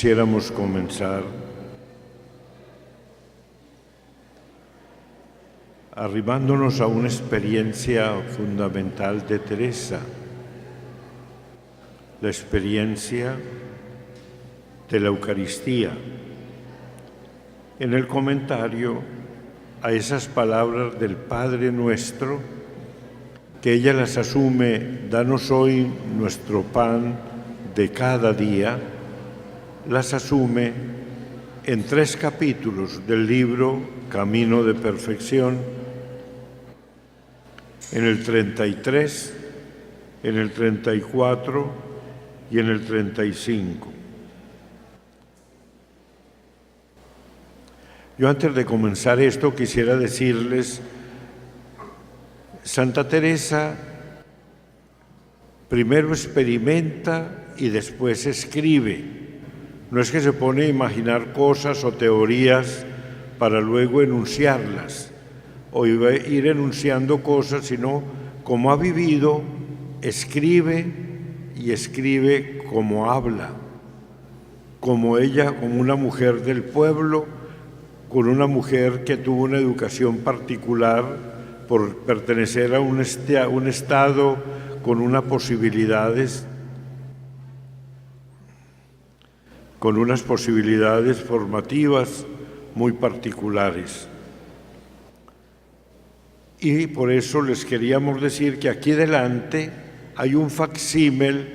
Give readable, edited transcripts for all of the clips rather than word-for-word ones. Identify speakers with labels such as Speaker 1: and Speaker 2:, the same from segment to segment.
Speaker 1: Quisiéramos comenzar arrimándonos a una experiencia fundamental de Teresa, la experiencia de la Eucaristía. En el comentario a esas palabras del Padre Nuestro, que ella las asume: danos hoy nuestro pan de cada día, las asume en 3 capítulos del libro Camino de Perfección, en el 33, en el 34 y en el 35. Yo, antes de comenzar esto, quisiera decirles: Santa Teresa primero experimenta y después escribe. No es que se pone a imaginar cosas o teorías para luego enunciarlas o ir enunciando cosas, sino como ha vivido, escribe, y escribe como habla, como ella, como una mujer del pueblo, con una mujer que tuvo una educación particular por pertenecer a un estado con unas posibilidades formativas muy particulares. Y por eso les queríamos decir que aquí delante hay un facsímil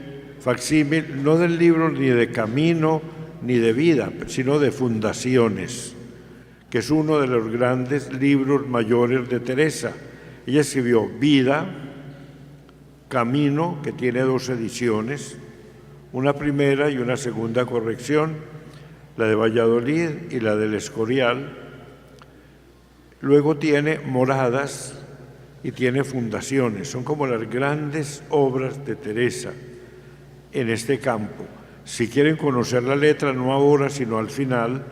Speaker 1: no del libro ni de Camino ni de Vida, sino de Fundaciones, que es uno de los grandes libros mayores de Teresa. Ella escribió Vida, Camino, que tiene 2 ediciones, una primera y una segunda corrección, la de Valladolid y la del Escorial. Luego tiene Moradas y tiene Fundaciones. Son como las grandes obras de Teresa en este campo. Si quieren conocer la letra, no ahora, sino al final,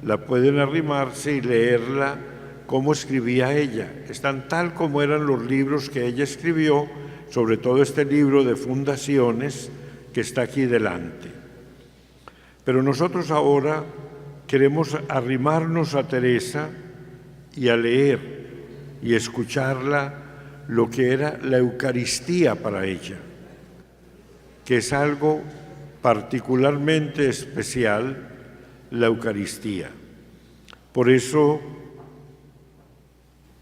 Speaker 1: la pueden arrimarse y leerla cómo escribía ella. Están tal como eran los libros que ella escribió, sobre todo este libro de Fundaciones que está aquí delante. Pero nosotros ahora queremos arrimarnos a Teresa y a leer y escucharla lo que era la Eucaristía para ella, que es algo particularmente especial, la Eucaristía. Por eso,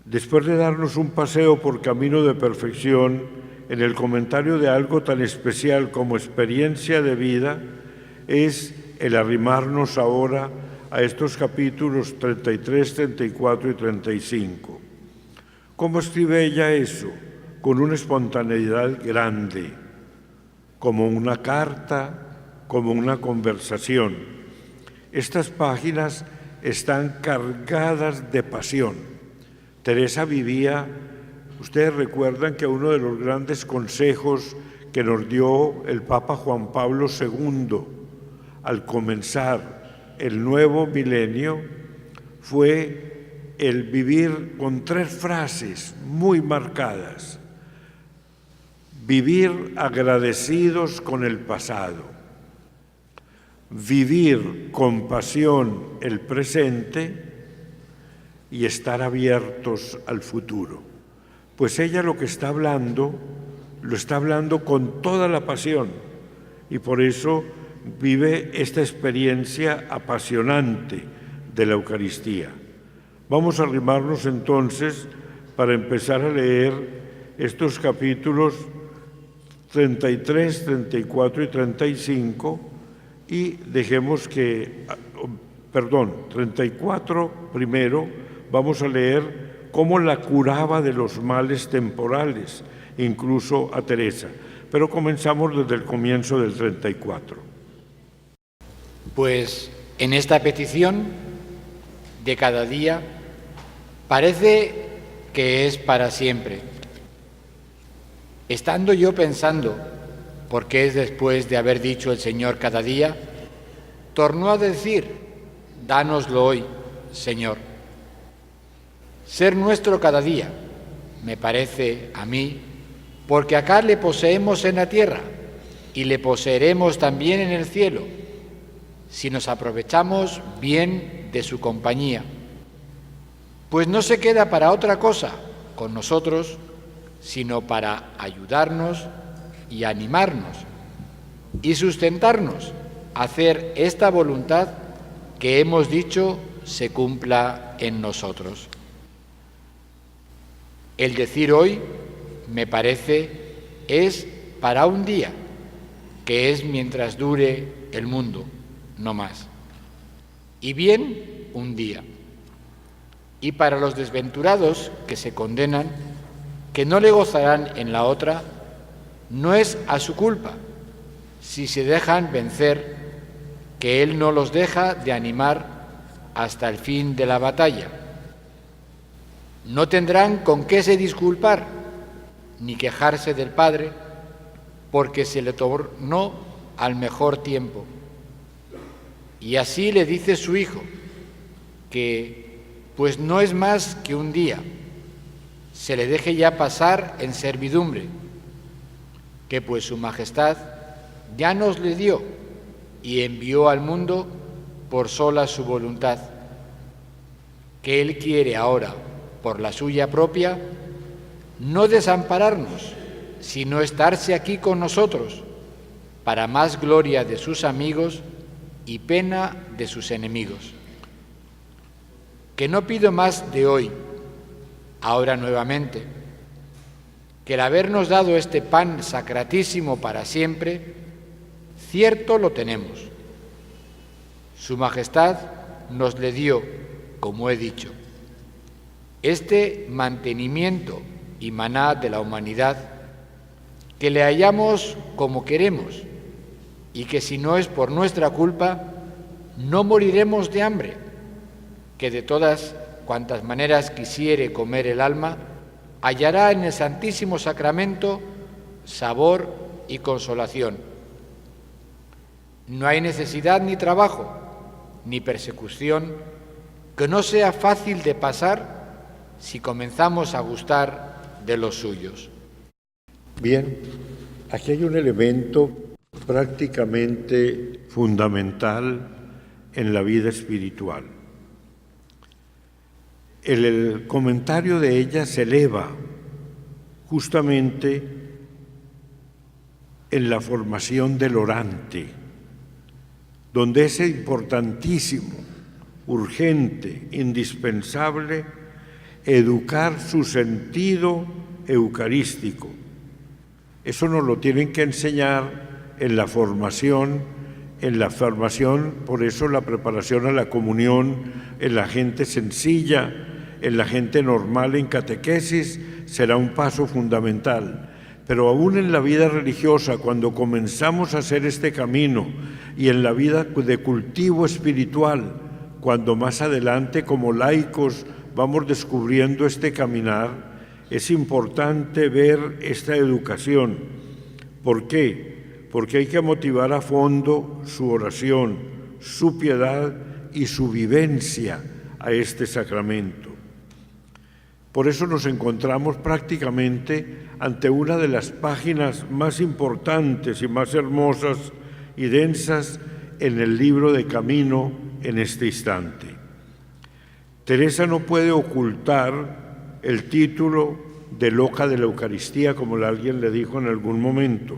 Speaker 1: después de darnos un paseo por Camino de Perfección, en el comentario de algo tan especial como experiencia de vida, es el arrimarnos ahora a estos capítulos 33, 34 y 35. ¿Cómo escribe ella eso? Con una espontaneidad grande, como una carta, como una conversación. Estas páginas están cargadas de pasión. Teresa vivía. Ustedes recuerdan que uno de los grandes consejos que nos dio el Papa Juan Pablo II al comenzar el nuevo milenio fue el vivir con 3 frases muy marcadas: vivir agradecidos con el pasado, vivir con pasión el presente y estar abiertos al futuro. Pues ella lo que está hablando, lo está hablando con toda la pasión, y por eso vive esta experiencia apasionante de la Eucaristía. Vamos a arrimarnos entonces para empezar a leer estos capítulos 33, 34 y 35, y dejemos que, 34 primero, vamos a leer cómo la curaba de los males temporales, incluso a Teresa. Pero comenzamos desde el comienzo del 34.
Speaker 2: Pues en esta petición de cada día parece que es para siempre. Estando yo pensando, porque es después de haber dicho el Señor cada día, tornó a decir: dánoslo hoy, Señor. Ser nuestro cada día, me parece a mí, porque acá le poseemos en la tierra y le poseeremos también en el cielo. si nos aprovechamos bien de su compañía, pues no se queda para otra cosa con nosotros, sino para ayudarnos y animarnos y sustentarnos a hacer esta voluntad que hemos dicho se cumpla en nosotros. El decir hoy, me parece, es para un día, que es mientras dure el mundo, no más. Y bien, un día. Y para los desventurados que se condenan, que no le gozarán en la otra, no es a su culpa, si se dejan vencer, que Él no los deja de animar hasta el fin de la batalla. No tendrán con qué se disculpar, ni quejarse del Padre, porque se le tornó al mejor tiempo. Y así le dice su Hijo, que pues no es más que un día, se le deje ya pasar en servidumbre, que pues su Majestad ya nos le dio y envió al mundo por sola su voluntad, que Él quiere ahora, por la suya propia, no desampararnos, sino estarse aquí con nosotros, para más gloria de sus amigos y pena de sus enemigos. Que no pido más de hoy, ahora nuevamente, que el habernos dado este pan sacratísimo para siempre, cierto lo tenemos. Su Majestad nos le dio, como he dicho. Este mantenimiento y maná de la humanidad, que le hallamos como queremos, y que si no es por nuestra culpa, no moriremos de hambre, que de todas cuantas maneras quisiere comer el alma, hallará en el Santísimo Sacramento sabor y consolación. No hay necesidad ni trabajo, ni persecución, que no sea fácil de pasar si comenzamos a gustar de los suyos.
Speaker 1: Bien, aquí hay un elemento prácticamente fundamental en la vida espiritual. El comentario de ella se eleva justamente en la formación del orante, donde es importantísimo, urgente, indispensable, educar su sentido eucarístico. Eso nos lo tienen que enseñar en la formación, por eso la preparación a la comunión, en la gente sencilla, en la gente normal, en catequesis, será un paso fundamental. Pero aún en la vida religiosa, cuando comenzamos a hacer este camino, y en la vida de cultivo espiritual, cuando más adelante como laicos vamos descubriendo este caminar, es importante ver esta educación. ¿Por qué? Porque hay que motivar a fondo su oración, su piedad y su vivencia a este sacramento. Por eso nos encontramos prácticamente ante una de las páginas más importantes y más hermosas y densas en el libro de Camino en este instante. Teresa no puede ocultar el título de loca de la Eucaristía, como alguien le dijo en algún momento.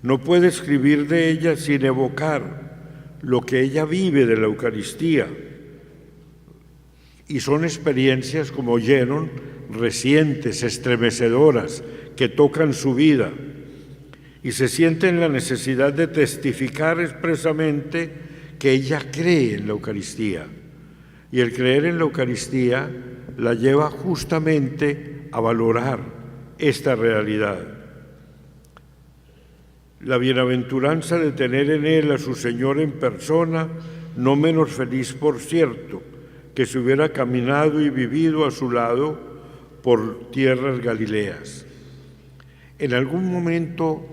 Speaker 1: No puede escribir de ella sin evocar lo que ella vive de la Eucaristía. Y son experiencias, como oyeron, recientes, estremecedoras, que tocan su vida. Y se siente en la necesidad de testificar expresamente que ella cree en la Eucaristía. Y el creer en la Eucaristía la lleva justamente a valorar esta realidad. La bienaventuranza de tener en Él a su Señor en persona, no menos feliz, por cierto, que se hubiera caminado y vivido a su lado por tierras galileas. En algún momento,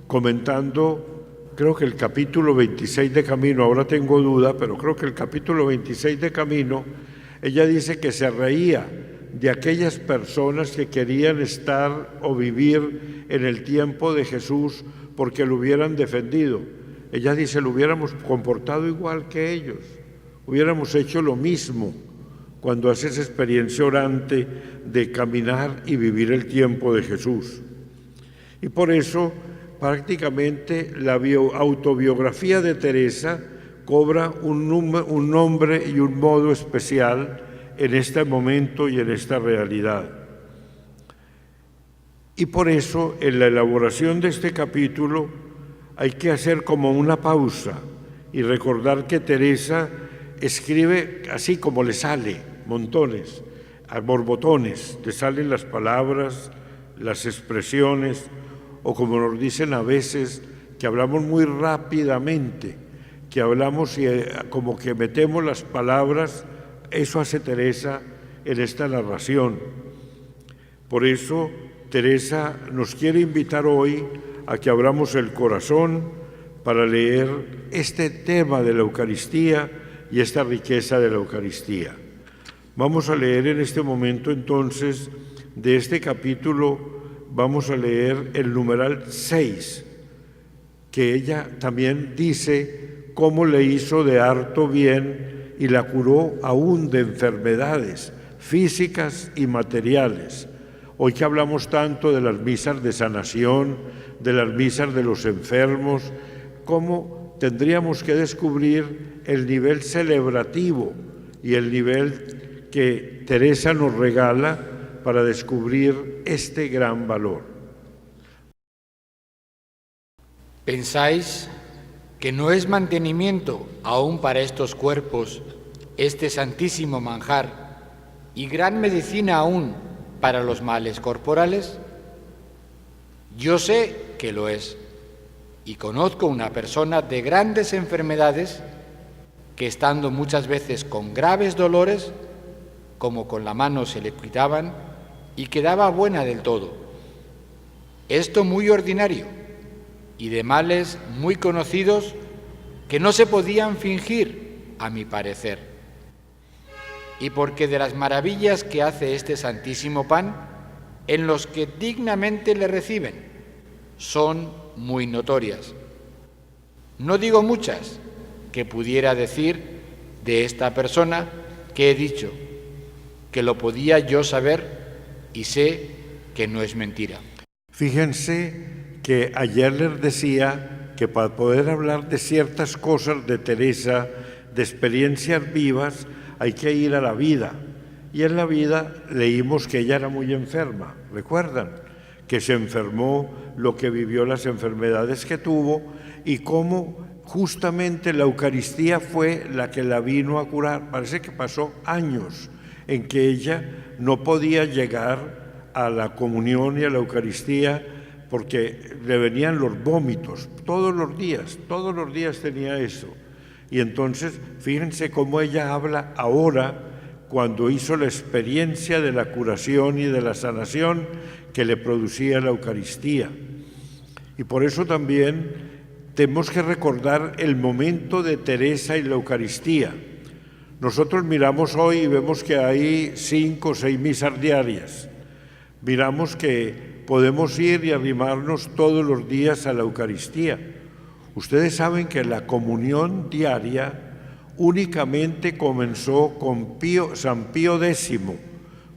Speaker 1: comentando, creo que el capítulo 26 de Camino, ahora tengo duda, pero creo que el capítulo 26 de Camino, ella dice que se reía de aquellas personas que querían estar o vivir en el tiempo de Jesús porque lo hubieran defendido. Ella dice, lo hubiéramos comportado igual que ellos, hubiéramos hecho lo mismo cuando hace esa experiencia orante de caminar y vivir el tiempo de Jesús. Y por eso, prácticamente, la autobiografía de Teresa cobra un nombre y un modo especial en este momento y en esta realidad. Y por eso, en la elaboración de este capítulo, hay que hacer como una pausa y recordar que Teresa escribe así como le sale, montones, a borbotones, le salen las palabras, las expresiones, o como nos dicen a veces, que hablamos muy rápidamente, que hablamos y como que metemos las palabras. Eso hace Teresa en esta narración. Por eso Teresa nos quiere invitar hoy a que abramos el corazón para leer este tema de la Eucaristía y esta riqueza de la Eucaristía. Vamos a leer en este momento entonces de este capítulo, vamos a leer el numeral 6, que ella también dice cómo le hizo de harto bien y la curó aún de enfermedades físicas y materiales. Hoy que hablamos tanto de las misas de sanación, de las misas de los enfermos, cómo tendríamos que descubrir el nivel celebrativo y el nivel que Teresa nos regala para descubrir este gran valor.
Speaker 2: ¿Pensáis que no es mantenimiento aún para estos cuerpos este santísimo manjar y gran medicina aún para los males corporales? Yo sé que lo es, y conozco una persona de grandes enfermedades que, estando muchas veces con graves dolores, como con la mano se le quitaban y quedaba buena del todo. Esto muy ordinario y de males muy conocidos que no se podían fingir, a mi parecer. Y porque de las maravillas que hace este santísimo pan, en los que dignamente le reciben, son muy notorias. No digo muchas que pudiera decir de esta persona que he dicho, que lo podía yo saber y sé que no es mentira.
Speaker 1: Fíjense que ayer les decía que para poder hablar de ciertas cosas de Teresa, de experiencias vivas, hay que ir a la vida. Y en la vida leímos que ella era muy enferma, ¿recuerdan? Que se enfermó, lo que vivió, las enfermedades que tuvo y cómo justamente la Eucaristía fue la que la vino a curar. Parece que pasó años en que ella no podía llegar a la comunión y a la Eucaristía porque le venían los vómitos todos los días tenía eso. Y entonces, fíjense cómo ella habla ahora cuando hizo la experiencia de la curación y de la sanación que le producía la Eucaristía. Y por eso también tenemos que recordar el momento de Teresa y la Eucaristía. Nosotros miramos hoy y vemos que hay 5 o 6 misas diarias. Miramos que podemos ir y arrimarnos todos los días a la Eucaristía. Ustedes saben que la comunión diaria únicamente comenzó con San Pío X,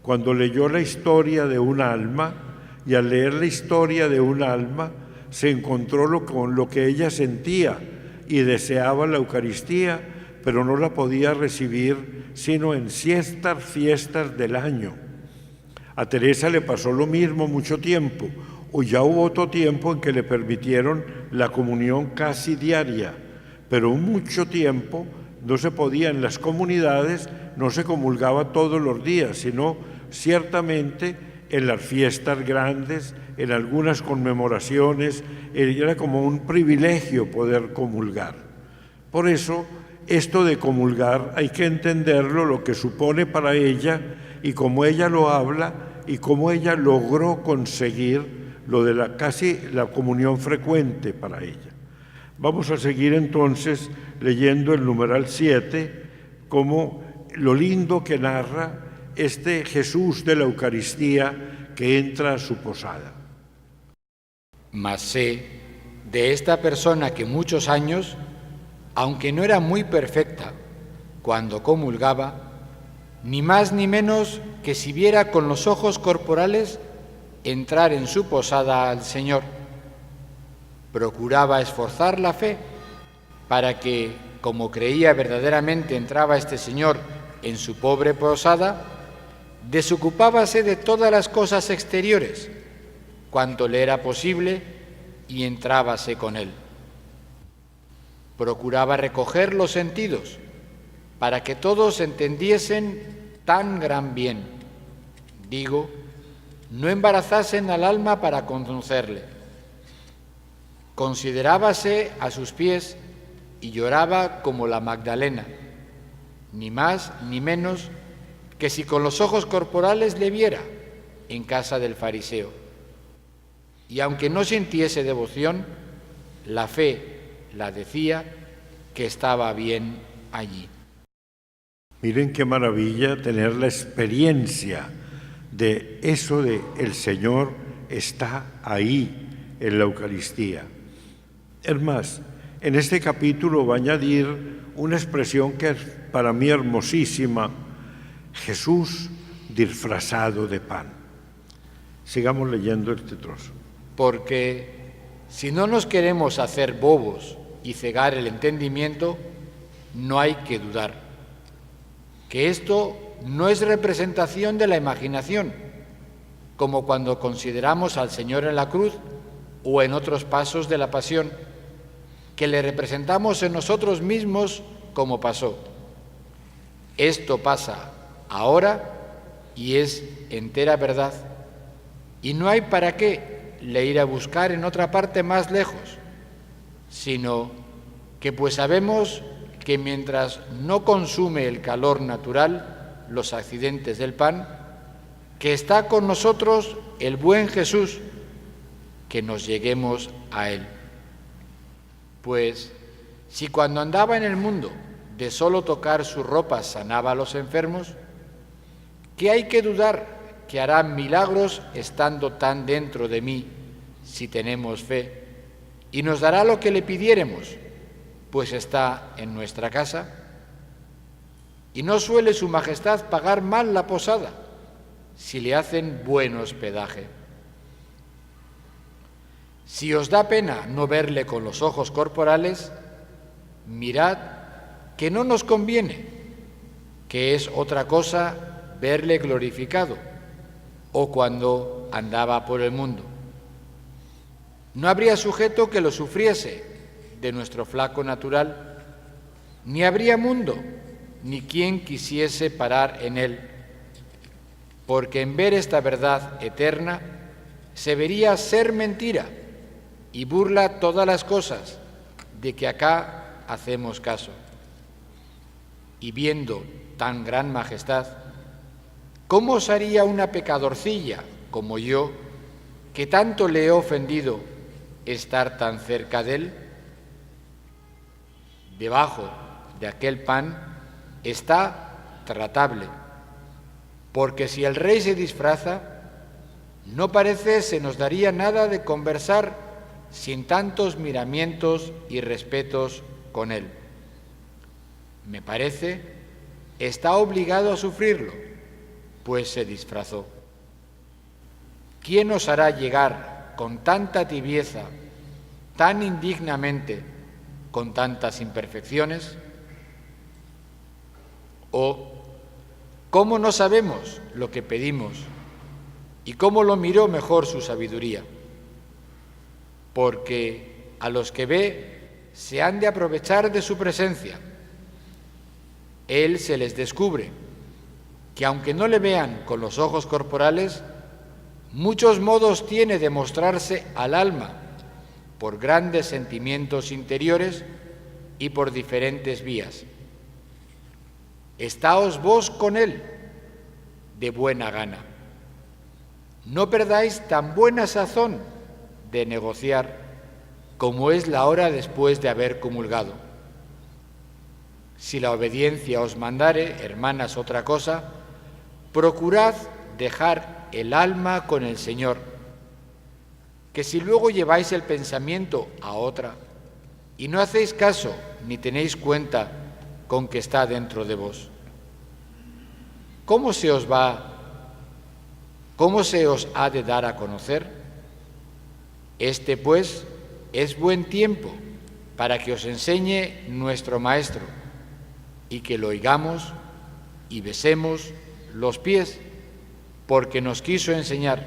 Speaker 1: cuando leyó la historia de un alma, y al leer la historia de un alma se encontró con lo que ella sentía y deseaba la Eucaristía, pero no la podía recibir sino en ciertas fiestas del año. A Teresa le pasó lo mismo mucho tiempo, o ya hubo otro tiempo en que le permitieron la comunión casi diaria, pero mucho tiempo no se podía en las comunidades, no se comulgaba todos los días, sino ciertamente en las fiestas grandes, en algunas conmemoraciones, era como un privilegio poder comulgar. Por eso, esto de comulgar hay que entenderlo, lo que supone para ella y cómo ella lo habla y cómo ella logró conseguir lo de casi la comunión frecuente para ella. Vamos a seguir entonces leyendo el numeral 7, como lo lindo que narra este Jesús de la Eucaristía que entra a su posada.
Speaker 2: Mas sé de esta persona que muchos años, aunque no era muy perfecta cuando comulgaba, ni más ni menos que si viera con los ojos corporales entrar en su posada al Señor, procuraba esforzar la fe para que, como creía verdaderamente entraba este Señor en su pobre posada, desocupábase de todas las cosas exteriores, cuanto le era posible, y entrábase con él. Procuraba recoger los sentidos para que todos entendiesen tan gran bien. Digo, no embarazasen al alma para conocerle. Considerábase a sus pies y lloraba como la Magdalena, ni más ni menos que si con los ojos corporales le viera en casa del fariseo. Y aunque no sintiese devoción, la fe la decía que estaba bien allí.
Speaker 1: Miren qué maravilla tener la experiencia de eso de el Señor está ahí en la Eucaristía. Es más, en este capítulo va a añadir una expresión que es para mí hermosísima: Jesús disfrazado de pan. Sigamos leyendo este trozo.
Speaker 2: Porque si no nos queremos hacer bobos y cegar el entendimiento, no hay que dudar que esto no es representación de la imaginación, como cuando consideramos al Señor en la cruz o en otros pasos de la pasión, que le representamos en nosotros mismos como pasó. Esto pasa ahora y es entera verdad, y no hay para qué le ir a buscar en otra parte más lejos, sino que pues sabemos que mientras no consume el calor natural los accidentes del pan, que está con nosotros el buen Jesús, que nos lleguemos a Él. Pues si cuando andaba en el mundo de solo tocar sus ropas sanaba a los enfermos, ¿qué hay que dudar que hará milagros estando tan dentro de mí, si tenemos fe, y nos dará lo que le pidiéremos, pues está en nuestra casa? Y no suele su majestad pagar mal la posada, si le hacen buen hospedaje. Si os da pena no verle con los ojos corporales, mirad que no nos conviene, que es otra cosa verle glorificado, o cuando andaba por el mundo. No habría sujeto que lo sufriese de nuestro flaco natural, ni habría mundo, ni quien quisiese parar en él, porque en ver esta verdad eterna se vería ser mentira y burla todas las cosas de que acá hacemos caso. Y viendo tan gran majestad, ¿cómo osaría una pecadorcilla como yo, que tanto le he ofendido, estar tan cerca de él? Debajo de aquel pan está tratable, porque si el rey se disfraza, no parece se nos daría nada de conversar sin tantos miramientos y respetos con él. Me parece, está obligado a sufrirlo, pues se disfrazó. ¿Quién os hará llegar con tanta tibieza, tan indignamente, con tantas imperfecciones? ¿O cómo no sabemos lo que pedimos y cómo lo miró mejor su sabiduría? Porque a los que ve se han de aprovechar de su presencia. Él se les descubre que aunque no le vean con los ojos corporales, muchos modos tiene de mostrarse al alma por grandes sentimientos interiores y por diferentes vías. Estáos vos con él de buena gana. No perdáis tan buena sazón de negociar como es la hora después de haber comulgado. Si la obediencia os mandare, hermanas, otra cosa, procurad dejar el alma con el Señor, que si luego lleváis el pensamiento a otra y no hacéis caso ni tenéis cuenta con que está dentro de vos, ¿cómo se os ha de dar a conocer? Este, pues, es buen tiempo para que os enseñe nuestro Maestro y que lo oigamos y besemos los pies, porque nos quiso enseñar,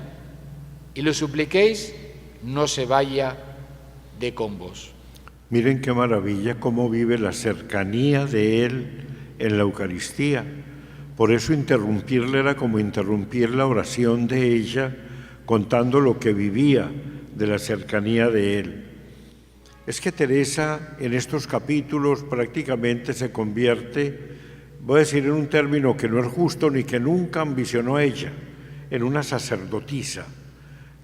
Speaker 2: y lo supliquéis no se vaya de con vos.
Speaker 1: Miren qué maravilla cómo vive la cercanía de Él en la Eucaristía. Por eso interrumpirle era como interrumpir la oración de ella, contando lo que vivía de la cercanía de Él. Es que Teresa en estos capítulos prácticamente se convierte, voy a decir en un término que no es justo ni que nunca ambicionó ella, en una sacerdotisa.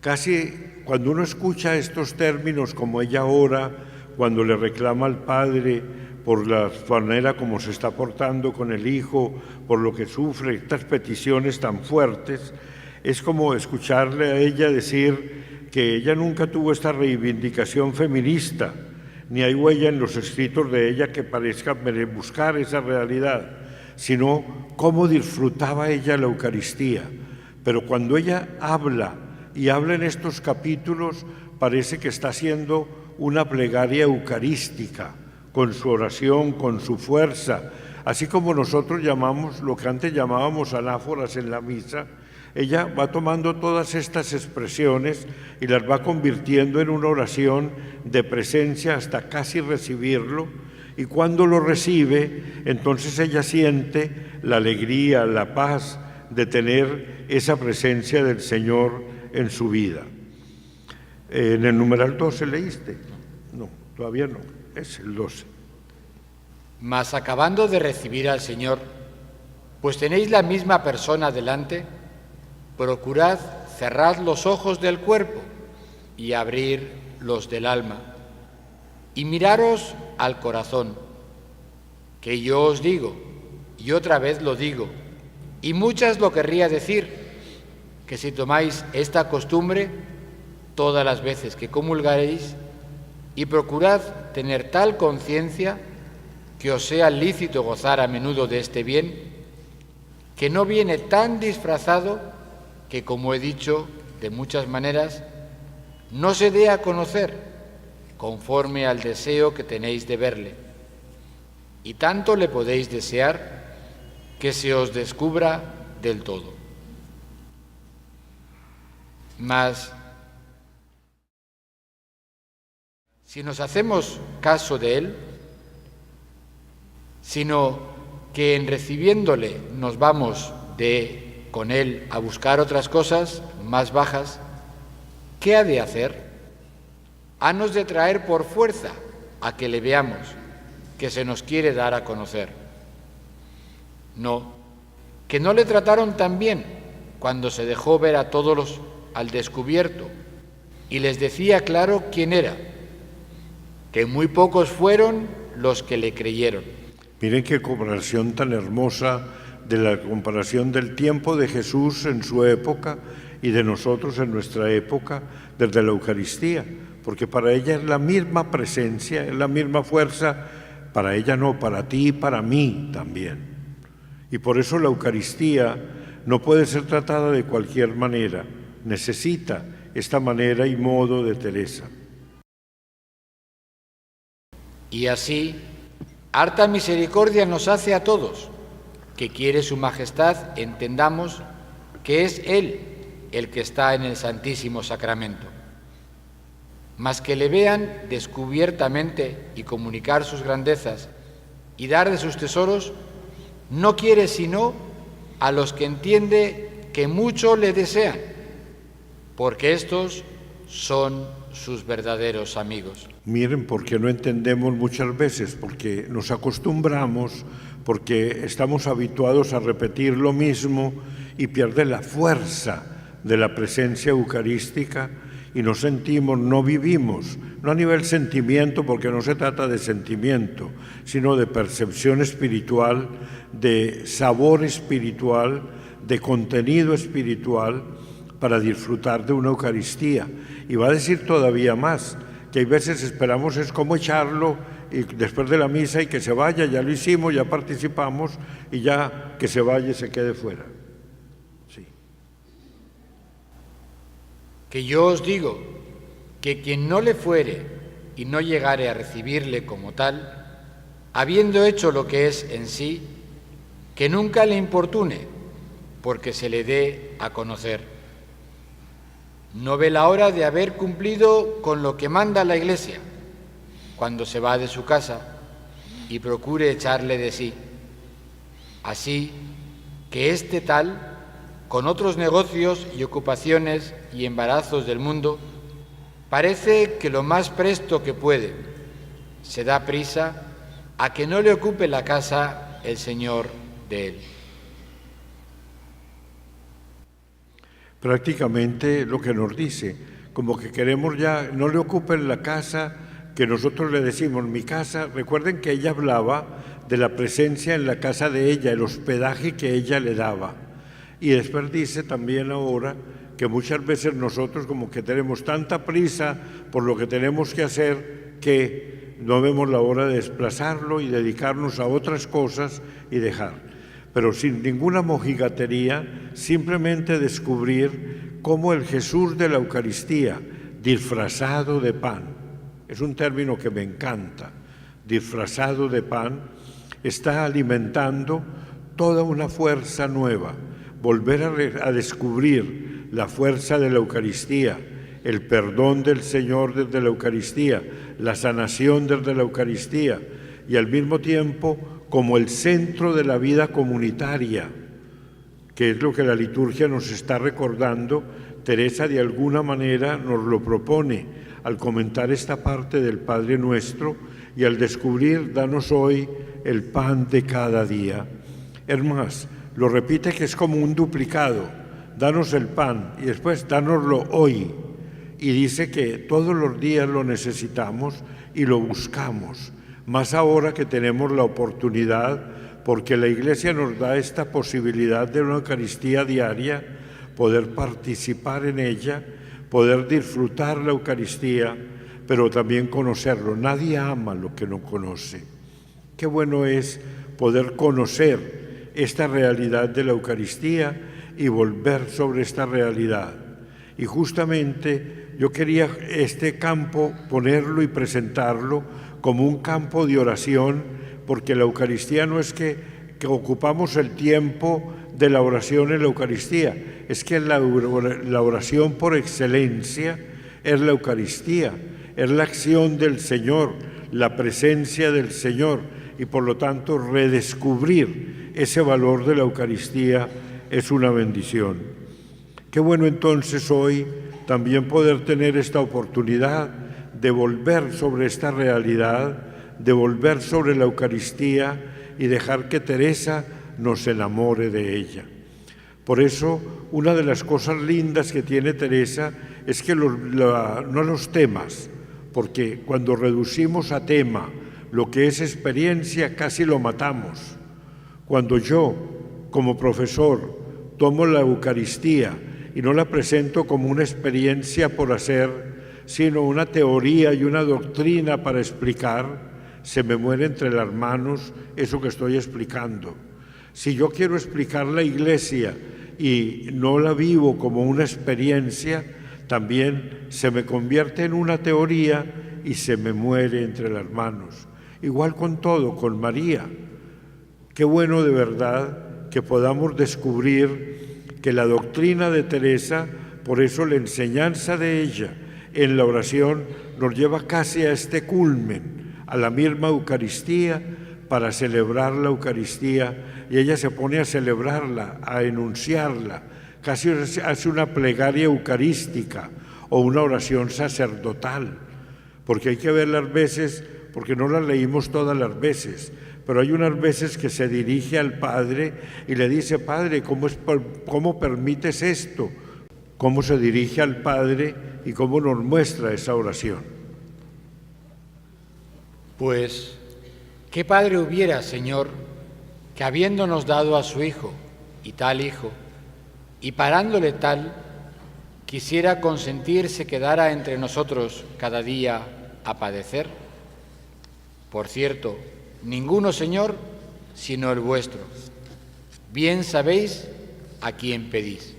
Speaker 1: Casi cuando uno escucha estos términos como ella ora, cuando le reclama al Padre por la manera como se está portando con el Hijo, por lo que sufre, estas peticiones tan fuertes, es como escucharle a ella decir que ella nunca tuvo esta reivindicación feminista, ni hay huella en los escritos de ella que parezca buscar esa realidad, sino cómo disfrutaba ella la Eucaristía. Pero cuando ella habla, y habla en estos capítulos, parece que está haciendo una plegaria eucarística, con su oración, con su fuerza, así como nosotros llamamos lo que antes llamábamos anáforas en la misa. Ella va tomando todas estas expresiones y las va convirtiendo en una oración de presencia hasta casi recibirlo, y cuando lo recibe, entonces ella siente la alegría, la paz de tener esa presencia del Señor en su vida. ¿En el numeral 12 leíste? No, todavía no, es el 12.
Speaker 2: Mas acabando de recibir al Señor, pues tenéis la misma persona delante, procurad cerrar los ojos del cuerpo y abrir los del alma, y miraros al corazón, que yo os digo, y otra vez lo digo, y muchas lo querría decir, que si tomáis esta costumbre todas las veces que comulgaréis, y procurad tener tal conciencia que os sea lícito gozar a menudo de este bien, que no viene tan disfrazado que, como he dicho de muchas maneras, no se dé a conocer conforme al deseo que tenéis de verle, y tanto le podéis desear que se os descubra del todo. Mas, si nos hacemos caso de él, sino que en recibiéndole nos vamos con él a buscar otras cosas más bajas, ¿qué ha de hacer? Hanos de traer por fuerza a que le veamos, que se nos quiere dar a conocer. No, que no le trataron tan bien cuando se dejó ver a todos al descubierto y les decía claro quién era, que muy pocos fueron los que le creyeron.
Speaker 1: Miren qué comparación tan hermosa de la comparación del tiempo de Jesús en su época y de nosotros en nuestra época desde la Eucaristía, porque para ella es la misma presencia, es la misma fuerza, para ella no, para ti y para mí también. Y por eso la Eucaristía no puede ser tratada de cualquier manera, necesita esta manera y modo de Teresa.
Speaker 2: Y así, harta misericordia nos hace a todos, que quiere su majestad entendamos que es Él el que está en el Santísimo Sacramento. Mas que le vean descubiertamente y comunicar sus grandezas y dar de sus tesoros, no quiere sino a los que entiende que mucho le desean, porque estos son sus verdaderos amigos.
Speaker 1: Miren, porque no entendemos muchas veces, porque nos acostumbramos, porque estamos habituados a repetir lo mismo y pierde la fuerza de la presencia eucarística y no sentimos, no vivimos, no a nivel sentimiento, porque no se trata de sentimiento, sino de percepción espiritual, de sabor espiritual, de contenido espiritual, para disfrutar de una Eucaristía. Y va a decir todavía más, que hay veces esperamos es cómo echarlo y después de la misa y que se vaya, ya lo hicimos, ya participamos y ya que se vaya y se quede fuera. Sí.
Speaker 2: Que yo os digo que quien no le fuere y no llegare a recibirle como tal, habiendo hecho lo que es en sí, que nunca le importune, porque se le dé a conocer. No ve la hora de haber cumplido con lo que manda la Iglesia, cuando se va de su casa, y procure echarle de sí. Así que este tal, con otros negocios y ocupaciones y embarazos del mundo, parece que lo más presto que puede se da prisa a que no le ocupe la casa el Señor de él.
Speaker 1: Prácticamente lo que nos dice, como que queremos ya, no le ocupen la casa, que nosotros le decimos, mi casa. Recuerden que ella hablaba de la presencia en la casa de ella, el hospedaje que ella le daba. Y después dice también ahora que muchas veces nosotros como que tenemos tanta prisa por lo que tenemos que hacer que no vemos la hora de desplazarlo y dedicarnos a otras cosas y dejar. Pero sin ninguna mojigatería, simplemente descubrir cómo el Jesús de la Eucaristía, disfrazado de pan, es un término que me encanta, disfrazado de pan, está alimentando toda una fuerza nueva, volver a descubrir la fuerza de la Eucaristía, el perdón del Señor desde la Eucaristía, la sanación desde la Eucaristía y al mismo tiempo como el centro de la vida comunitaria, que es lo que la liturgia nos está recordando. Teresa de alguna manera nos lo propone al comentar esta parte del Padre Nuestro y al descubrir, danos hoy el pan de cada día. Es más, lo repite que es como un duplicado, danos el pan y después dánoslo hoy. Y dice que todos los días lo necesitamos y lo buscamos, más ahora que tenemos la oportunidad, porque la Iglesia nos da esta posibilidad de una Eucaristía diaria, poder participar en ella, poder disfrutar la Eucaristía, pero también conocerlo. Nadie ama lo que no conoce. Qué bueno es poder conocer esta realidad de la Eucaristía y volver sobre esta realidad. Y justamente yo quería este campo ponerlo y presentarlo como un campo de oración, porque la Eucaristía no es que ocupamos el tiempo de la oración en la Eucaristía, es que la oración por excelencia es la Eucaristía, es la acción del Señor, la presencia del Señor, y por lo tanto redescubrir ese valor de la Eucaristía es una bendición. Qué bueno entonces hoy también poder tener esta oportunidad de volver sobre esta realidad, de volver sobre la Eucaristía y dejar que Teresa nos enamore de ella. Por eso, una de las cosas lindas que tiene Teresa es que no los temas, porque cuando reducimos a tema lo que es experiencia, casi lo matamos. Cuando yo, como profesor, tomo la Eucaristía y no la presento como una experiencia por hacer, sino una teoría y una doctrina para explicar, se me muere entre las manos eso que estoy explicando. Si yo quiero explicar la Iglesia y no la vivo como una experiencia, también se me convierte en una teoría y se me muere entre las manos. Igual con todo, con María. Qué bueno de verdad que podamos descubrir que la doctrina de Teresa, por eso la enseñanza de ella en la oración nos lleva casi a este culmen, a la misma Eucaristía, para celebrar la Eucaristía, y ella se pone a celebrarla, a enunciarla, casi hace una plegaria eucarística o una oración sacerdotal, porque hay que ver las veces, porque no las leímos todas las veces, pero hay unas veces que se dirige al Padre y le dice, Padre, ¿cómo permites esto? ¿Cómo se dirige al Padre y cómo nos muestra esa oración?
Speaker 2: Pues, ¿qué padre hubiera, Señor, que habiéndonos dado a su Hijo, y parándole tal, quisiera consentir se quedara entre nosotros cada día a padecer? Por cierto, ninguno, Señor, sino el vuestro. Bien sabéis a quién pedís.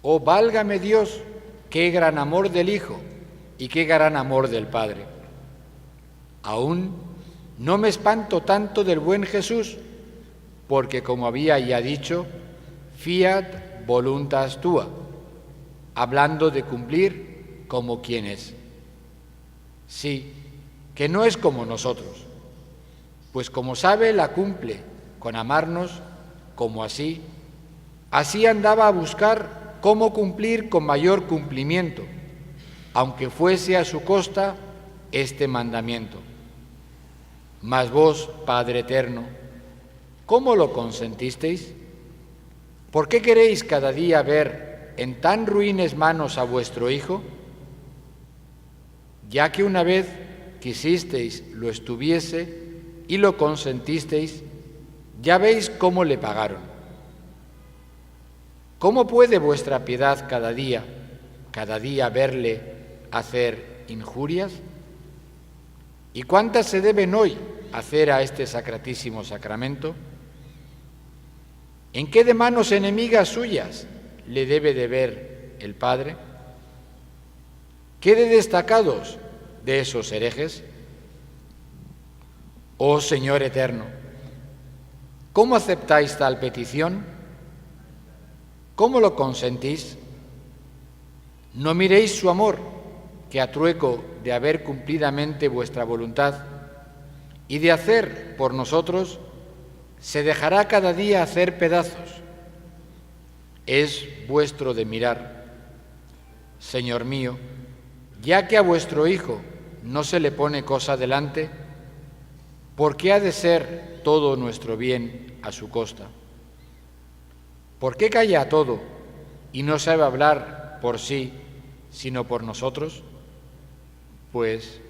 Speaker 2: Oh, válgame Dios, qué gran amor del Hijo y qué gran amor del Padre. Aún no me espanto tanto del buen Jesús, porque como había ya dicho, fiat voluntas tua, hablando de cumplir como quien es. Sí, que no es como nosotros, pues como sabe, la cumple con amarnos como así andaba a buscar cómo cumplir con mayor cumplimiento, aunque fuese a su costa este mandamiento. Mas vos, Padre eterno, ¿cómo lo consentisteis? ¿Por qué queréis cada día ver en tan ruines manos a vuestro Hijo? Ya que una vez quisisteis lo estuviese y lo consentisteis, ya veis cómo le pagaron. ¿Cómo puede vuestra piedad cada día verle hacer injurias? ¿Y cuántas se deben hoy hacer a este sacratísimo sacramento? ¿En qué de manos enemigas suyas le debe de ver el Padre? ¿Qué de destacados de esos herejes? Oh Señor eterno, ¿cómo aceptáis tal petición? ¿Cómo lo consentís? No miréis su amor, que a trueco de haber cumplidamente vuestra voluntad y de hacer por nosotros, se dejará cada día hacer pedazos. Es vuestro de mirar. Señor mío, ya que a vuestro Hijo no se le pone cosa delante, ¿por qué ha de ser todo nuestro bien a su costa? ¿Por qué calla todo y no sabe hablar por sí, sino por nosotros? Pues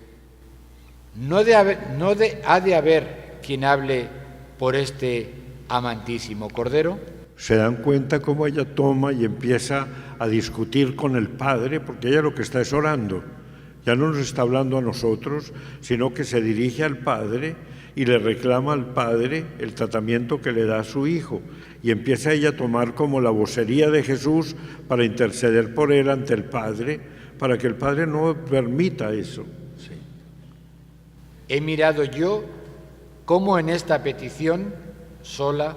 Speaker 2: ha de haber quien hable por este amantísimo Cordero.
Speaker 1: Se dan cuenta cómo ella toma y empieza a discutir con el Padre, porque ella lo que está es orando. Ya no nos está hablando a nosotros, sino que se dirige al Padre y le reclama al Padre el tratamiento que le da a su Hijo. Y empieza ella a tomar como la vocería de Jesús para interceder por él ante el Padre, para que el Padre no permita eso. Sí.
Speaker 2: He mirado yo cómo en esta petición sola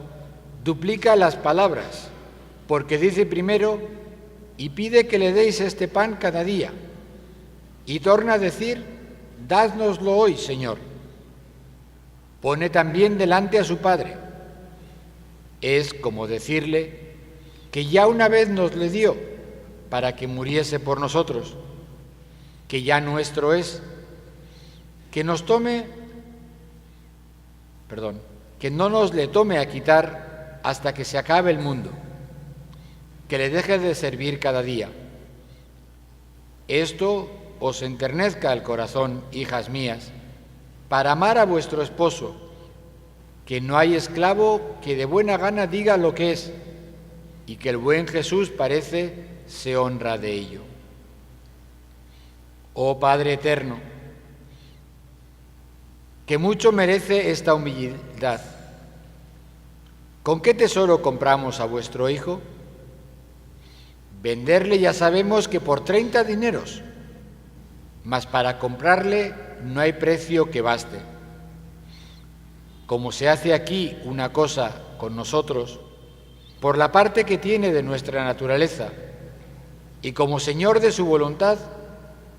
Speaker 2: duplica las palabras, porque dice primero, y pide que le deis este pan cada día, y torna a decir, dádnoslo hoy, Señor. Pone también delante a su Padre. Es como decirle que ya una vez nos le dio para que muriese por nosotros, que ya nuestro es, que no nos le tome a quitar hasta que se acabe el mundo, que le deje de servir cada día. Esto os enternezca el corazón, hijas mías, para amar a vuestro esposo, que no hay esclavo que de buena gana diga lo que es, y que el buen Jesús parece se honra de ello. Oh Padre eterno, que mucho merece esta humildad. ¿Con qué tesoro compramos a vuestro Hijo? Venderle ya sabemos que por 30 dineros, mas para comprarle no hay precio que baste. Como se hace aquí una cosa con nosotros, por la parte que tiene de nuestra naturaleza, y como Señor de su voluntad,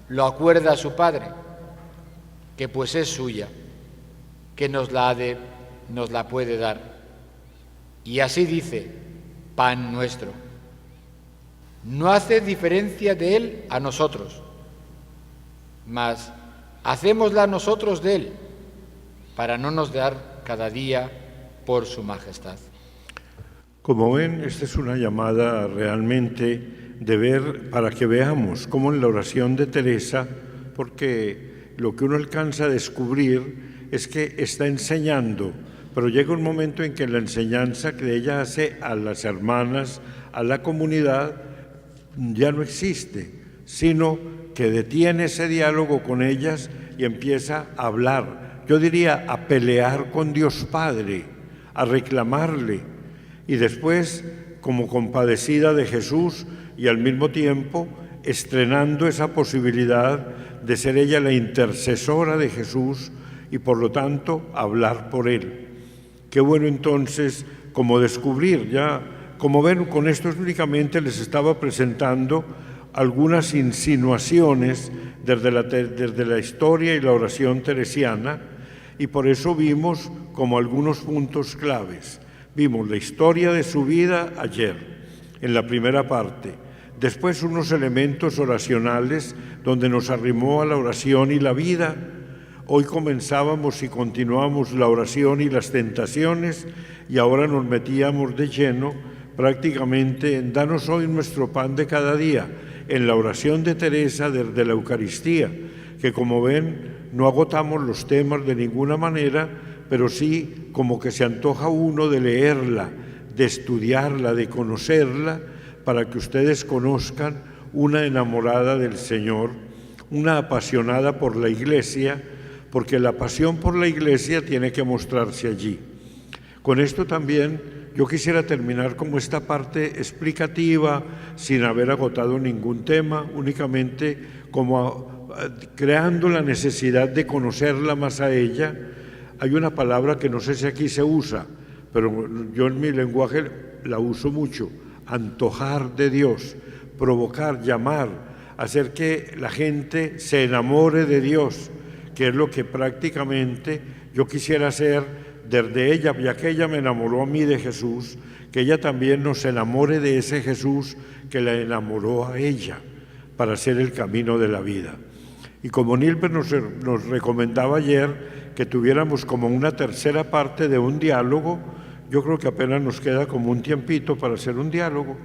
Speaker 2: lo acuerda a su Padre, que pues es suya, que nos la puede dar. Y así dice, pan nuestro. No hace diferencia de él a nosotros, mas hacémosla nosotros de él, para no nos dar cada día por su majestad.
Speaker 1: Como ven, esta es una llamada realmente de ver, para que veamos cómo en la oración de Teresa, porque lo que uno alcanza a descubrir es que está enseñando, pero llega un momento en que la enseñanza que ella hace a las hermanas, a la comunidad, ya no existe, sino que detiene ese diálogo con ellas y empieza a hablar, yo diría a pelear con Dios Padre, a reclamarle, y después, como compadecida de Jesús y al mismo tiempo estrenando esa posibilidad de ser ella la intercesora de Jesús y por lo tanto hablar por él. Qué bueno entonces como descubrir ya, como ven, con esto únicamente les estaba presentando algunas insinuaciones desde la historia y la oración teresiana, y por eso vimos como algunos puntos claves. Vimos la historia de su vida ayer, en la primera parte, después unos elementos oracionales donde nos arrimó a la oración y la vida. Hoy comenzábamos y continuamos la oración y las tentaciones, y ahora nos metíamos de lleno prácticamente en danos hoy nuestro pan de cada día, en la oración de Teresa desde la Eucaristía, que como ven no agotamos los temas de ninguna manera, pero sí como que se antoja uno de leerla, de estudiarla, de conocerla, para que ustedes conozcan una enamorada del Señor, una apasionada por la Iglesia, porque la pasión por la Iglesia tiene que mostrarse allí. Con esto también yo quisiera terminar como esta parte explicativa, sin haber agotado ningún tema, únicamente como creando la necesidad de conocerla más a ella. Hay una palabra que no sé si aquí se usa, pero yo en mi lenguaje la uso mucho: antojar de Dios, provocar, llamar, hacer que la gente se enamore de Dios, que es lo que prácticamente yo quisiera hacer desde ella, ya que ella me enamoró a mí de Jesús, que ella también nos enamore de ese Jesús que la enamoró a ella para hacer el camino de la vida. Y como Nilber nos recomendaba ayer que tuviéramos como una tercera parte de un diálogo, yo creo que apenas nos queda como un tiempito para hacer un diálogo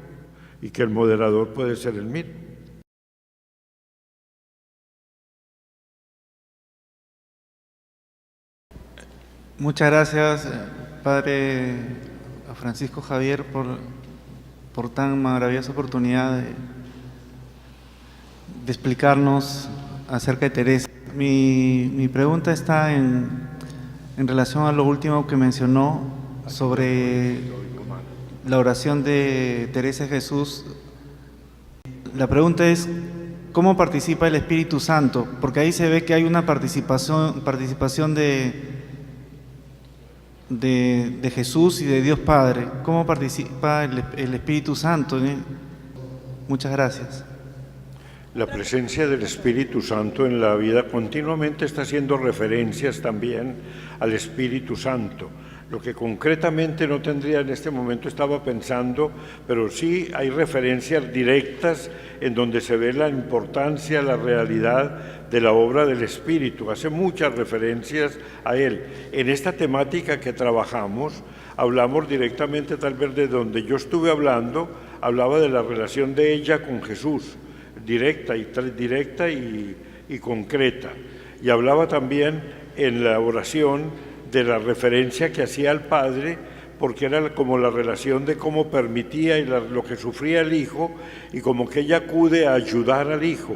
Speaker 1: y que el moderador puede ser el mismo.
Speaker 3: Muchas gracias, Padre Francisco Javier, por tan maravillosa oportunidad de explicarnos acerca de Teresa. Mi pregunta está en relación a lo último que mencionó sobre la oración de Teresa de Jesús. La pregunta es, ¿cómo participa el Espíritu Santo? Porque ahí se ve que hay una participación de Jesús y de Dios Padre. ¿Cómo participa el Espíritu Santo? Muchas gracias.
Speaker 1: La presencia del Espíritu Santo en la vida continuamente está haciendo referencias también al Espíritu Santo. Lo que concretamente no tendría en este momento, estaba pensando, pero sí hay referencias directas en donde se ve la importancia, la realidad de la obra del Espíritu. Hace muchas referencias a Él. En esta temática que trabajamos, hablamos directamente, tal vez de donde yo estuve hablando, hablaba de la relación de ella con Jesús, directa y concreta. Y hablaba también en la oración de la referencia que hacía al Padre, porque era como la relación de cómo permitía y lo que sufría el Hijo, y como que ella acude a ayudar al Hijo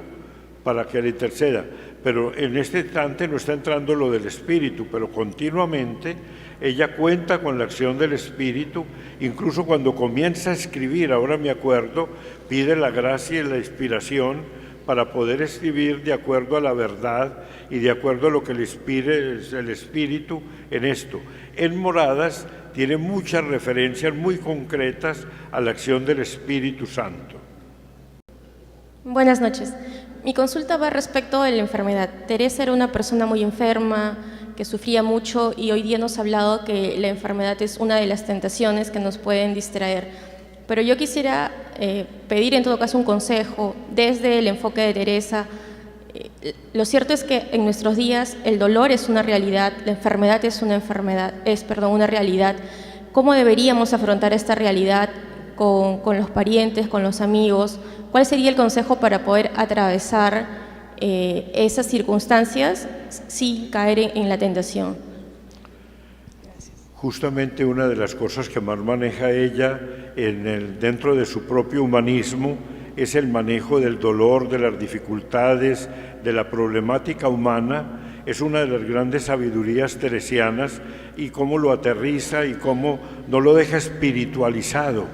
Speaker 1: para que le interceda. Pero en este instante no está entrando lo del Espíritu, pero continuamente ella cuenta con la acción del Espíritu, incluso cuando comienza a escribir, ahora me acuerdo, pide la gracia y la inspiración para poder escribir de acuerdo a la verdad y de acuerdo a lo que le inspire el Espíritu en esto. En Moradas tiene muchas referencias muy concretas a la acción del Espíritu Santo.
Speaker 4: Buenas noches. Mi consulta va respecto a la enfermedad. Teresa era una persona muy enferma, que sufría mucho, y hoy día nos ha hablado que la enfermedad es una de las tentaciones que nos pueden distraer. Pero yo quisiera pedir en todo caso un consejo desde el enfoque de Teresa. Lo cierto es que en nuestros días el dolor es una realidad, la enfermedad es una realidad. ¿Cómo deberíamos afrontar esta realidad con los parientes, con los amigos? ¿Cuál sería el consejo para poder atravesar esas circunstancias sin caer en la tentación?
Speaker 1: Justamente una de las cosas que más maneja ella dentro de su propio humanismo es el manejo del dolor, de las dificultades, de la problemática humana, es una de las grandes sabidurías teresianas, y cómo lo aterriza y cómo no lo deja espiritualizado,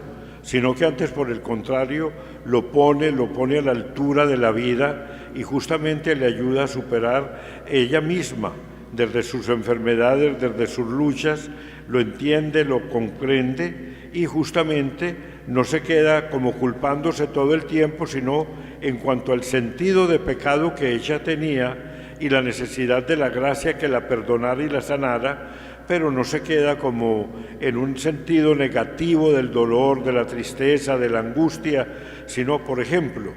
Speaker 1: sino que antes, por el contrario, lo pone a la altura de la vida y justamente le ayuda a superar ella misma, desde sus enfermedades, desde sus luchas, lo entiende, lo comprende y justamente no se queda como culpándose todo el tiempo, sino en cuanto al sentido de pecado que ella tenía y la necesidad de la gracia que la perdonara y la sanara, pero no se queda como en un sentido negativo del dolor, de la tristeza, de la angustia, sino, por ejemplo,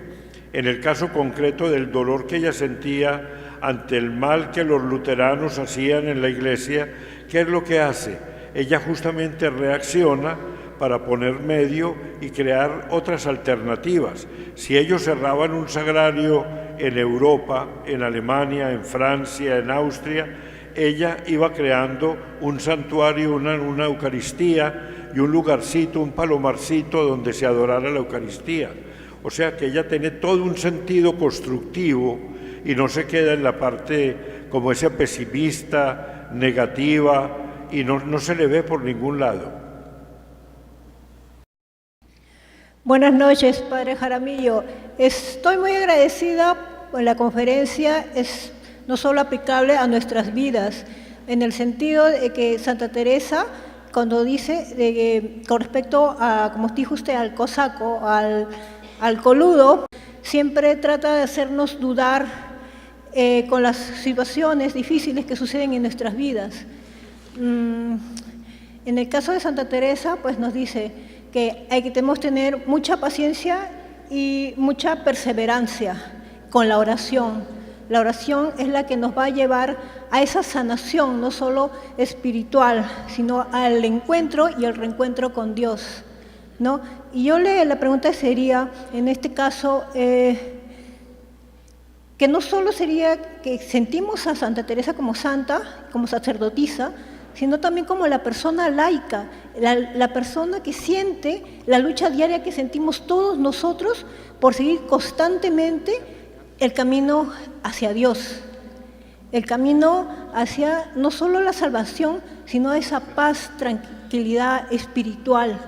Speaker 1: en el caso concreto del dolor que ella sentía ante el mal que los luteranos hacían en la iglesia, ¿qué es lo que hace? Ella justamente reacciona para poner medio y crear otras alternativas. Si ellos cerraban un sagrario en Europa, en Alemania, en Francia, en Austria, ella iba creando un santuario, una Eucaristía y un lugarcito, un palomarcito donde se adorara la Eucaristía. O sea que ella tiene todo un sentido constructivo y no se queda en la parte como ese pesimista, negativa, y no se le ve por ningún lado.
Speaker 5: Buenas noches, Padre Jaramillo. Estoy muy agradecida por la conferencia. Es no solo aplicable a nuestras vidas, en el sentido de que Santa Teresa, cuando dice con respecto a, como dijo usted, al cosaco, al coludo, siempre trata de hacernos dudar con las situaciones difíciles que suceden en nuestras vidas. En el caso de Santa Teresa, pues nos dice que tenemos que tener mucha paciencia y mucha perseverancia con la oración. La oración es la que nos va a llevar a esa sanación, no solo espiritual, sino al encuentro y el reencuentro con Dios, ¿no? Y la pregunta sería, en este caso, que no solo sería que sentimos a Santa Teresa como santa, como sacerdotisa, sino también como la persona laica, la persona que siente la lucha diaria que sentimos todos nosotros por seguir constantemente el camino hacia Dios, el camino hacia no solo la salvación, sino esa paz, tranquilidad espiritual,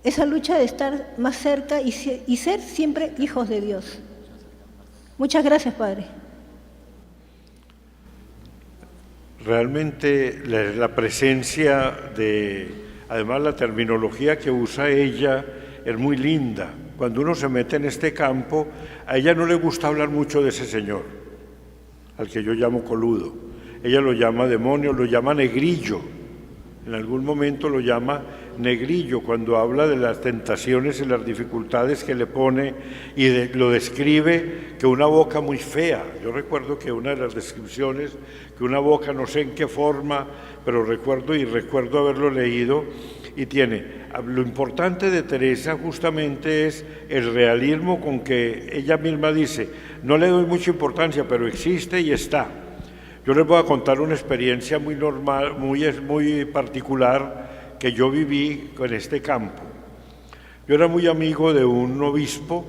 Speaker 5: esa lucha de estar más cerca y ser siempre hijos de Dios. Muchas gracias, Padre.
Speaker 1: Realmente la presencia además la terminología que usa ella es muy linda. Cuando uno se mete en este campo, a ella no le gusta hablar mucho de ese señor, al que yo llamo coludo. Ella lo llama demonio, lo llama negrillo. En algún momento lo llama negrillo cuando habla de las tentaciones y las dificultades que le pone y lo describe que una boca muy fea. Yo recuerdo que una de las descripciones, que una boca no sé en qué forma, pero recuerdo haberlo leído, y lo importante de Teresa justamente es el realismo con que ella misma dice, no le doy mucha importancia, pero existe y está. Yo les voy a contar una experiencia muy normal, muy particular que yo viví en este campo. Yo era muy amigo de un obispo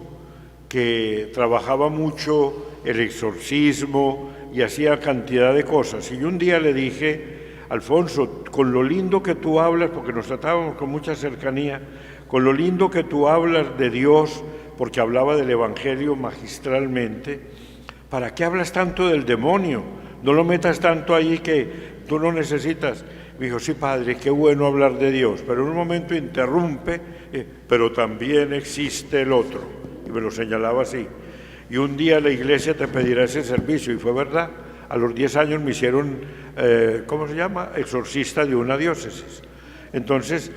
Speaker 1: que trabajaba mucho el exorcismo y hacía cantidad de cosas. Y yo un día le dije, Alfonso, con lo lindo que tú hablas, porque nos tratábamos con mucha cercanía, con lo lindo que tú hablas de Dios, porque hablaba del Evangelio magistralmente, ¿para qué hablas tanto del demonio? No lo metas tanto ahí que tú no necesitas. Me dijo, sí, padre, qué bueno hablar de Dios, pero en un momento interrumpe, pero también existe el otro. Y me lo señalaba así. Y un día la iglesia te pedirá ese servicio, y fue verdad. A los 10 años me hicieron, ¿cómo se llama?, exorcista de una diócesis. Entonces,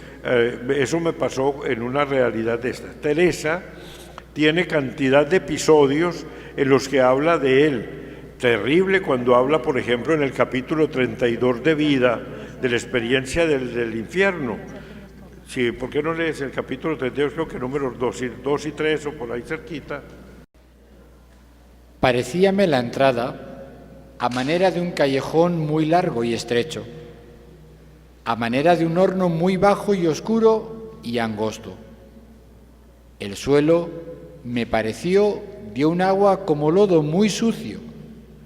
Speaker 1: eso me pasó en una realidad de esta. Teresa tiene cantidad de episodios en los que habla de él. Terrible cuando habla, por ejemplo, en el capítulo 32 de Vida, de la experiencia del infierno. Sí, ¿por qué no lees el capítulo 32, creo que números 2 y 3 o por ahí cerquita?
Speaker 2: Parecíame la entrada a manera de un callejón muy largo y estrecho, a manera de un horno muy bajo y oscuro y angosto. El suelo me pareció de un agua como lodo muy sucio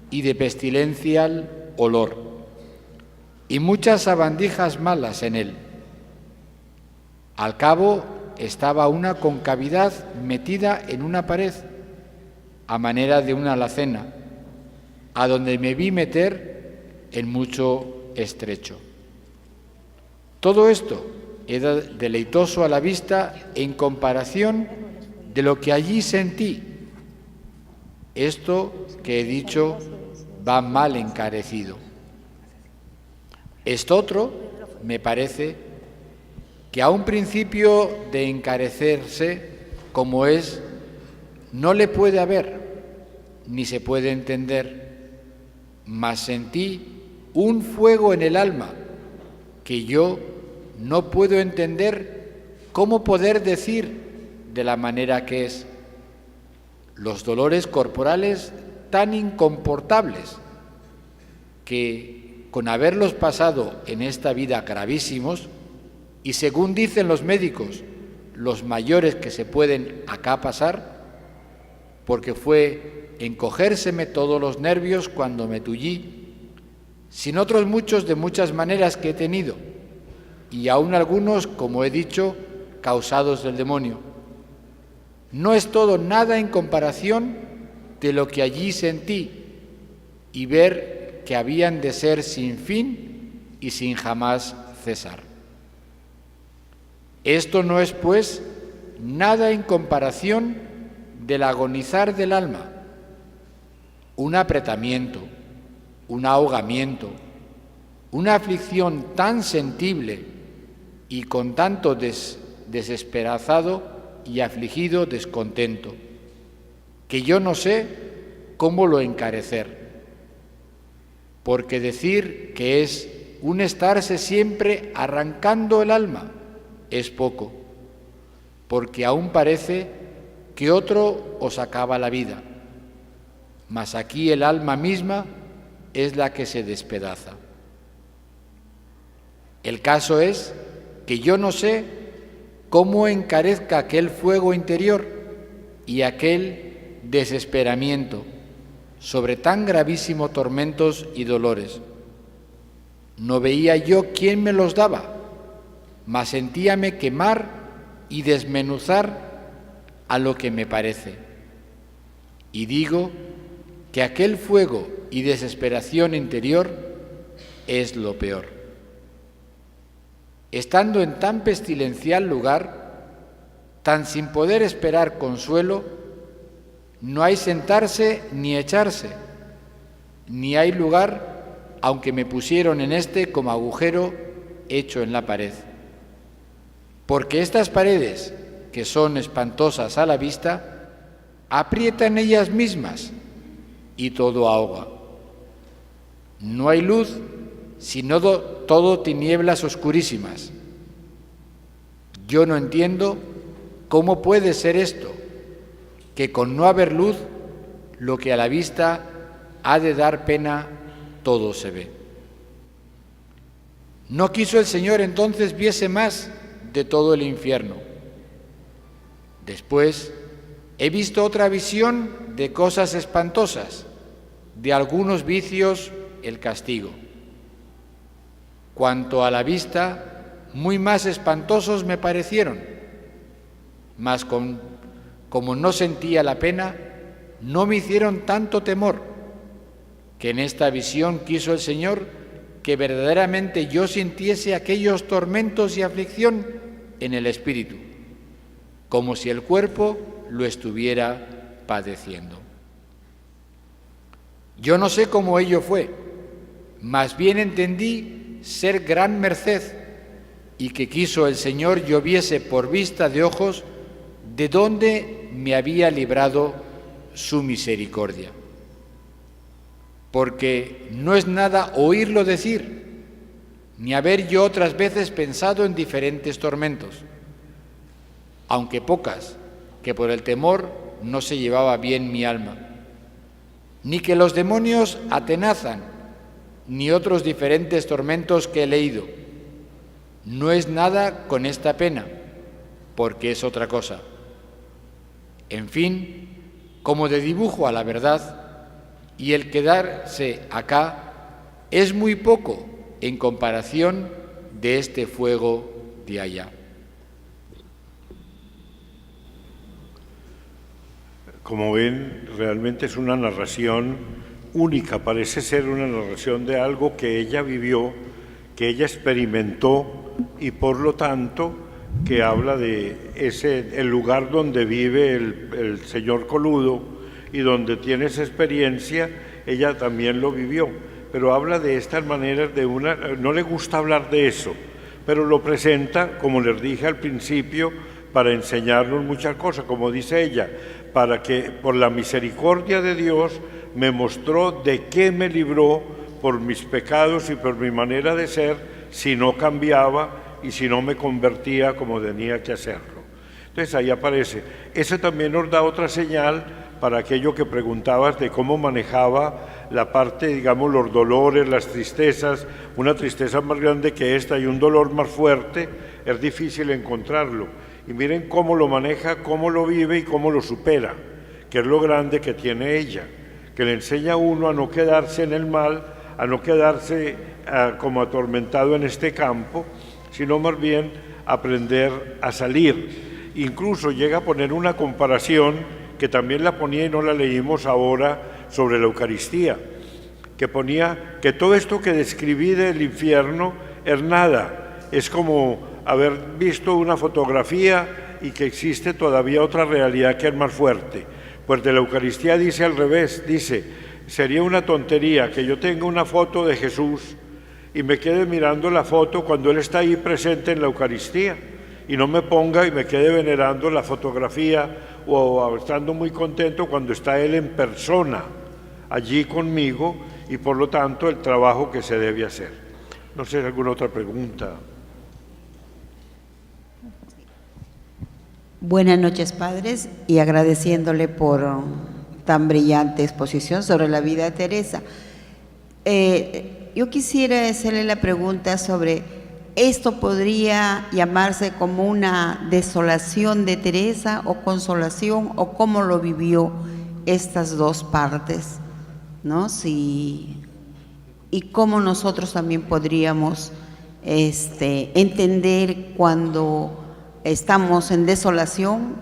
Speaker 2: y de pestilencial olor, y muchas sabandijas malas en él. Al cabo estaba una concavidad metida en una pared, a manera de una alacena, a donde me vi meter en mucho estrecho. Todo esto era deleitoso a la vista en comparación de lo que allí sentí. Esto que he dicho va mal encarecido. Esto otro, me parece, que a un principio de encarecerse, como es, no le puede haber, ni se puede entender, mas sentí un fuego en el alma que yo no puedo entender cómo poder decir de la manera que es. Los dolores corporales tan incomportables que, con haberlos pasado en esta vida gravísimos, y según dicen los médicos, los mayores que se pueden acá pasar, porque fue encogérseme todos los nervios cuando me tullí, sin otros muchos de muchas maneras que he tenido, y aún algunos, como he dicho, causados del demonio. No es todo nada en comparación de lo que allí sentí y ver que habían de ser sin fin y sin jamás cesar. Esto no es, pues, nada en comparación del agonizar del alma, un apretamiento, un ahogamiento, una aflicción tan sensible y con tanto desesperanzado y afligido descontento, que yo no sé cómo lo encarecer, porque decir que es un estarse siempre arrancando el alma es poco, porque aún parece que otro os acaba la vida, mas aquí el alma misma es la que se despedaza. El caso es que yo no sé cómo encarezca aquel fuego interior y aquel desesperamiento sobre tan gravísimos tormentos y dolores. No veía yo quién me los daba, mas sentíame quemar y desmenuzar a lo que me parece. Y digo que aquel fuego y desesperación interior es lo peor. Estando en tan pestilencial lugar, tan sin poder esperar consuelo, no hay sentarse ni echarse, ni hay lugar, aunque me pusieron en este como agujero hecho en la pared. Porque estas paredes, que son espantosas a la vista, aprietan ellas mismas y todo ahoga. No hay luz, sino todo tinieblas oscurísimas. Yo no entiendo cómo puede ser esto, que con no haber luz, lo que a la vista ha de dar pena, todo se ve. No quiso el Señor entonces viese más de todo el infierno. Después he visto otra visión de cosas espantosas, de algunos vicios el castigo. Cuanto a la vista, muy más espantosos me parecieron, mas como no sentía la pena, no me hicieron tanto temor, que en esta visión quiso el Señor que verdaderamente yo sintiese aquellos tormentos y aflicción en el espíritu, como si el cuerpo lo estuviera padeciendo. Yo no sé cómo ello fue, mas bien entendí ser gran merced y que quiso el Señor yo viese por vista de ojos de dónde me había librado su misericordia. Porque no es nada oírlo decir, ni haber yo otras veces pensado en diferentes tormentos, aunque pocas, que por el temor no se llevaba bien mi alma, ni que los demonios atenazan, ni otros diferentes tormentos que he leído. No es nada con esta pena, porque es otra cosa. En fin, como de dibujo a la verdad, y el quedarse acá es muy poco en comparación de este fuego de allá.
Speaker 1: Como ven, realmente es una narración única, parece ser una narración de algo que ella vivió, que ella experimentó y por lo tanto que habla de el lugar donde vive el señor Coludo y donde tiene esa experiencia, ella también lo vivió, pero habla de estas maneras no le gusta hablar de eso, pero lo presenta, como les dije al principio, para enseñarnos muchas cosas, como dice ella, para que por la misericordia de Dios me mostró de qué me libró por mis pecados y por mi manera de ser, si no cambiaba y si no me convertía como tenía que hacerlo. Entonces ahí aparece. Eso también nos da otra señal para aquello que preguntabas de cómo manejaba la parte, digamos, los dolores, las tristezas. Una tristeza más grande que esta y un dolor más fuerte, es difícil encontrarlo. Y miren cómo lo maneja, cómo lo vive y cómo lo supera, que es lo grande que tiene ella, que le enseña a uno a no quedarse en el mal, a no quedarse como atormentado en este campo, sino más bien aprender a salir. Incluso llega a poner una comparación, que también la ponía y no la leímos ahora, sobre la Eucaristía, que ponía que todo esto que describí del infierno es nada, es como haber visto una fotografía y que existe todavía otra realidad que es más fuerte. Pues de la Eucaristía dice al revés, dice, sería una tontería que yo tenga una foto de Jesús y me quede mirando la foto cuando Él está ahí presente en la Eucaristía y no me ponga y me quede venerando la fotografía o estando muy contento cuando está Él en persona allí conmigo y por lo tanto el trabajo que se debe hacer. No sé, ¿alguna otra pregunta?
Speaker 6: Buenas noches, padres, y agradeciéndole por tan brillante exposición sobre la vida de Teresa. Yo quisiera hacerle la pregunta sobre, ¿esto podría llamarse como una desolación de Teresa o consolación, o cómo lo vivió estas dos partes, ¿no? Y cómo nosotros también podríamos entender cuando estamos en desolación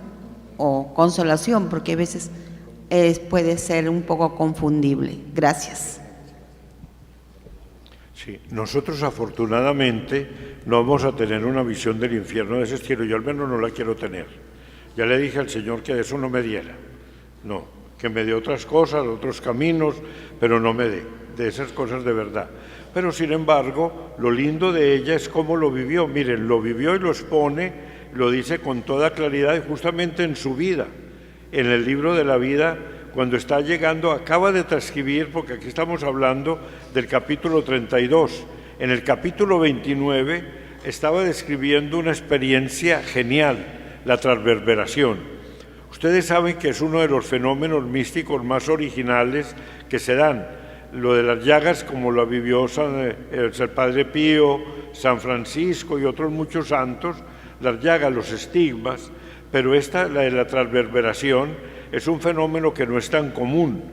Speaker 6: o consolación, porque a veces puede ser un poco confundible. Gracias.
Speaker 1: Sí, nosotros afortunadamente no vamos a tener una visión del infierno de ese estilo, yo al menos no la quiero tener. Ya le dije al Señor que de eso no me diera, no, que me dé otras cosas, otros caminos, pero no me dé de esas cosas de verdad. Pero sin embargo, lo lindo de ella es cómo lo vivió. Miren, lo vivió y lo expone, lo dice con toda claridad y justamente en su vida, en el libro de la vida, cuando está llegando, acaba de transcribir, porque aquí estamos hablando del capítulo 32, en el capítulo 29 estaba describiendo una experiencia genial, la transverberación. Ustedes saben que es uno de los fenómenos místicos más originales que se dan. Lo de las llagas, como lo vivió el Padre Pío, San Francisco y otros muchos santos, las llagas, los estigmas, pero esta, la de la transverberación, es un fenómeno que no es tan común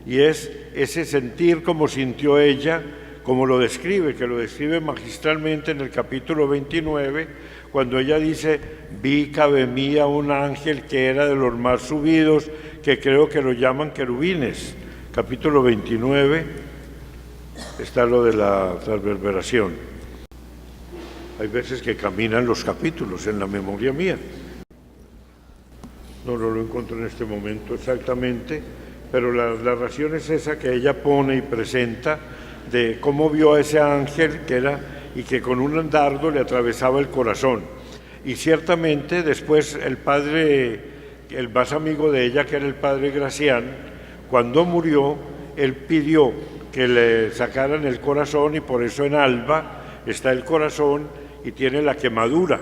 Speaker 1: y es ese sentir como sintió ella, como lo describe, que lo describe magistralmente en el capítulo 29, cuando ella dice, vi cabe mí a un ángel que era de los más subidos, que creo que lo llaman querubines. Capítulo 29 está lo de la transverberación. Hay veces que caminan los capítulos en la memoria mía. No lo encuentro en este momento exactamente, pero la narración es esa que ella pone y presenta de cómo vio a ese ángel que era y que con un dardo le atravesaba el corazón. Y ciertamente después el padre, el más amigo de ella, que era el padre Gracián, cuando murió, él pidió que le sacaran el corazón y por eso en Alba está el corazón y tiene la quemadura.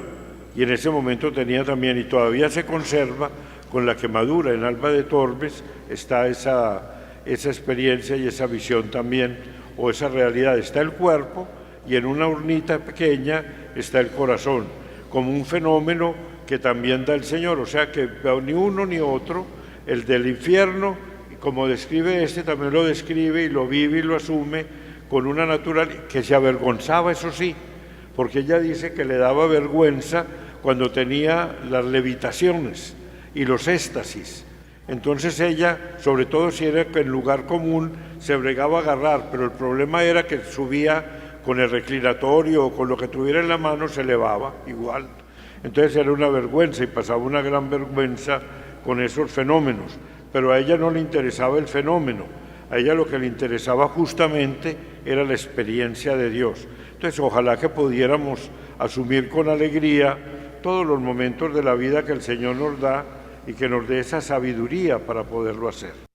Speaker 1: Y en ese momento tenía también, y todavía se conserva con la quemadura, en Alba de Tormes está esa experiencia y esa visión también, o esa realidad. Está el cuerpo y en una urnita pequeña está el corazón, como un fenómeno que también da el Señor, o sea que ni uno ni otro, el del infierno, como describe este, también lo describe y lo vive y lo asume con una naturalidad que se avergonzaba, eso sí, porque ella dice que le daba vergüenza cuando tenía las levitaciones y los éxtasis. Entonces ella, sobre todo si era en lugar común, se bregaba a agarrar, pero el problema era que subía con el reclinatorio o con lo que tuviera en la mano, se elevaba igual. Entonces era una vergüenza y pasaba una gran vergüenza con esos fenómenos, pero a ella no le interesaba el fenómeno, a ella lo que le interesaba justamente era la experiencia de Dios. Entonces ojalá que pudiéramos asumir con alegría todos los momentos de la vida que el Señor nos da y que nos dé esa sabiduría para poderlo hacer.